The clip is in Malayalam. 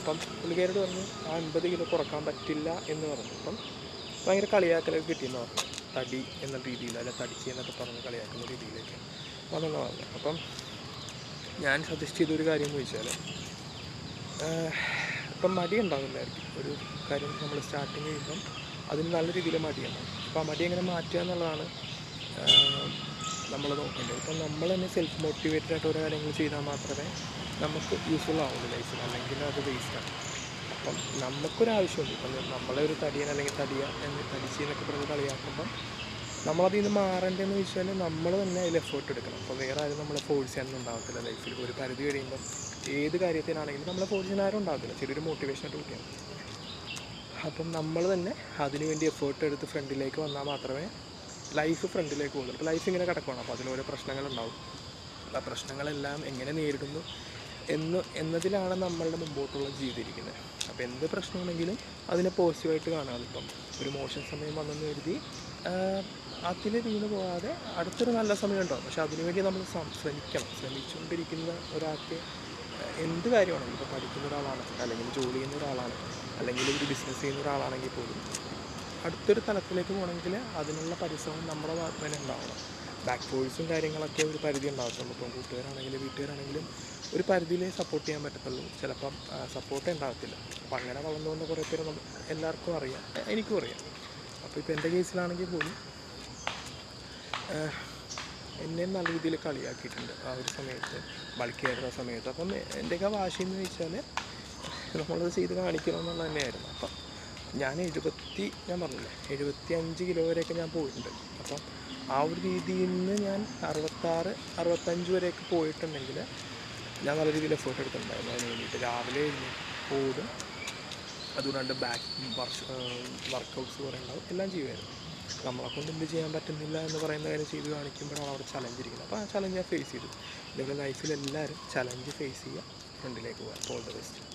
അപ്പം പുള്ളിക്കാരോട് പറഞ്ഞു ആ 50 കിലോ കുറക്കാൻ പറ്റില്ല എന്ന് പറഞ്ഞു. അപ്പം ഭയങ്കര കളിയാക്കലൊക്കെ കിട്ടിയെന്ന് പറഞ്ഞു, തടി എന്ന രീതിയിൽ, അല്ല തടിച്ച് എന്നൊക്കെ പറഞ്ഞ് കളിയാക്കുന്ന രീതിയിലേക്ക് വന്നെന്ന് പറഞ്ഞു. അപ്പം ഞാൻ സജസ്റ്റ് ചെയ്തൊരു കാര്യം എന്ന് ചോദിച്ചാൽ, ഇപ്പം മടി ഉണ്ടാകുന്നതായിരിക്കും ഒരു കാര്യം നമ്മൾ സ്റ്റാർട്ടിങ് ചെയ്യുമ്പം അതിന് നല്ല രീതിയിൽ മടിയുണ്ടാകും. അപ്പോൾ ആ മടി എങ്ങനെ മാറ്റുക എന്നുള്ളതാണ് നമ്മൾ നോക്കേണ്ടത്. ഇപ്പം നമ്മൾ തന്നെ സെൽഫ് മോട്ടിവേറ്റഡ് ആയിട്ട് ഓരോ കാര്യങ്ങൾ ചെയ്താൽ മാത്രമേ നമുക്ക് യൂസ്ഫുൾ ആവുള്ളൂ ലൈഫിൽ, അല്ലെങ്കിൽ അത് വേസ്റ്റാണ്. അപ്പം നമുക്കൊരാവശ്യമുണ്ട്. ഇപ്പം നമ്മളെ ഒരു തടിയൻ അല്ലെങ്കിൽ തടിച്ച് എന്നൊക്കെ പറഞ്ഞ് കളിയാക്കുമ്പം നമ്മളതിൽ നിന്ന് മാറേണ്ടതെന്ന് വെച്ചാൽ നമ്മൾ തന്നെ അതിൽ എഫേർട്ട് എടുക്കണം. അപ്പോൾ വേറെ ആരും നമ്മളെ ഫോഴ്സ് ചെയ്യാനൊന്നും ഉണ്ടാകത്തില്ല ലൈഫിൽ. ഒരു പരിധി കഴിയുമ്പം ഏത് കാര്യത്തിനാണെങ്കിലും നമ്മളെ ഫോഴ്സ് ചെയ്യാൻ ആരും ഉണ്ടാകത്തില്ല, ചെറിയൊരു മോട്ടിവേഷനായിട്ട് കൂട്ടിയാണ്. അപ്പം നമ്മൾ തന്നെ അതിനു വേണ്ടി എഫേർട്ട് എടുത്ത് ഫ്രണ്ടിലേക്ക് വന്നാൽ മാത്രമേ ലൈഫ് ഫ്രണ്ടിലേക്ക് പോകുള്ളൂ. അപ്പോൾ ലൈഫ് ഇങ്ങനെ കിടക്കുകയാണ്, അപ്പോൾ അതിലോരോ പ്രശ്നങ്ങളുണ്ടാവും. ആ പ്രശ്നങ്ങളെല്ലാം എങ്ങനെ നേരിടുന്നു എന്നതിലാണ് നമ്മളുടെ മുമ്പോട്ടുള്ള ജീവിതം ഇരിക്കുന്നത്. അപ്പോൾ എന്ത് പ്രശ്നമാണെങ്കിലും അതിനെ പോസിറ്റീവായിട്ട് കാണാതെ, ഇപ്പം ഒരു മോശം സമയം വന്നെന്ന് കരുതി അതിൽ വീണ് പോകാതെ അടുത്തൊരു നല്ല സമയം ഉണ്ടാകും. പക്ഷെ അതിനുവേണ്ടി നമ്മൾ ശ്രമിച്ചുകൊണ്ടിരിക്കുന്ന ഒരാൾക്ക് എന്ത് കാര്യമാണെങ്കിലും, ഇപ്പോൾ പഠിക്കുന്ന ഒരാളാണ്, അല്ലെങ്കിൽ ജോലി ചെയ്യുന്ന ഒരാളാണ്, അല്ലെങ്കിൽ ഒരു ബിസിനസ് ചെയ്യുന്ന ഒരാളാണെങ്കിൽ പോലും അടുത്തൊരു തലത്തിലേക്ക് പോകണമെങ്കിൽ അതിനുള്ള പരിശ്രമം നമ്മുടെ ഭാഗത്ത് ഉണ്ടാവണം. ബാക്ക് ഫോഴ്സും കാര്യങ്ങളൊക്കെ ഒരു പരിധി ഉണ്ടാകത്തുള്ളൂ. ഇപ്പം കൂട്ടുകാരാണെങ്കിലും വീട്ടുകാരാണെങ്കിലും ഒരു പരിധിയിലേ സപ്പോർട്ട് ചെയ്യാൻ പറ്റത്തുള്ളൂ. ചിലപ്പം സപ്പോർട്ടേ ഉണ്ടാകത്തില്ല. അപ്പം അങ്ങനെ വളർന്നുകൊണ്ട് കുറേ പേര് എല്ലാവർക്കും അറിയാം, എനിക്കും അറിയാം. അപ്പോൾ ഇപ്പോൾ എൻ്റെ കേസിലാണെങ്കിൽ പോലും എന്നെ നല്ല രീതിയിൽ കളിയാക്കിയിട്ടുണ്ട് ആ ഒരു സമയത്ത്, ബൾക്കിയായിരുന്ന സമയത്ത്. അപ്പം എൻ്റെയൊക്കെ വാശിയെന്ന് വെച്ചാൽ നമ്മളത് ചെയ്ത് കാണിക്കണം എന്നുള്ളത് തന്നെയായിരുന്നു. അപ്പം ഞാൻ പറഞ്ഞില്ലേ 75 കിലോ വരെയൊക്കെ ഞാൻ പോയിട്ടുണ്ട്. അപ്പം ആ ഒരു രീതിയിൽ നിന്ന് ഞാൻ 66-65 വരെയൊക്കെ പോയിട്ടുണ്ടെങ്കിൽ ഞാൻ നല്ല രീതിയിൽ എഫേർട്ട് എടുത്തിട്ടുണ്ടായിരുന്നു അതിന് വേണ്ടിയിട്ട്. രാവിലെ ഓടും, അതുകൊണ്ട് വർക്കൗട്ട്സ് കുറേ ഉണ്ടാവും, എല്ലാം ചെയ്യുമായിരുന്നു. നമ്മളെക്കൊണ്ട് എന്ത് ചെയ്യാൻ പറ്റുന്നില്ല എന്ന് പറയുന്ന കാര്യം ചെയ്ത് കാണിക്കുമ്പോഴാണ് അവിടെ ചലഞ്ച് ഇരിക്കുന്നത്. അപ്പോൾ ആ ചലഞ്ച് ഞാൻ ഫേസ് ചെയ്തു. ഇതേപോലെ ലൈഫിൽ എല്ലാവരും ചലഞ്ച് ഫേസ് ചെയ്യുക, ഫ്രണ്ടിലേക്ക് പോകാം. All the best.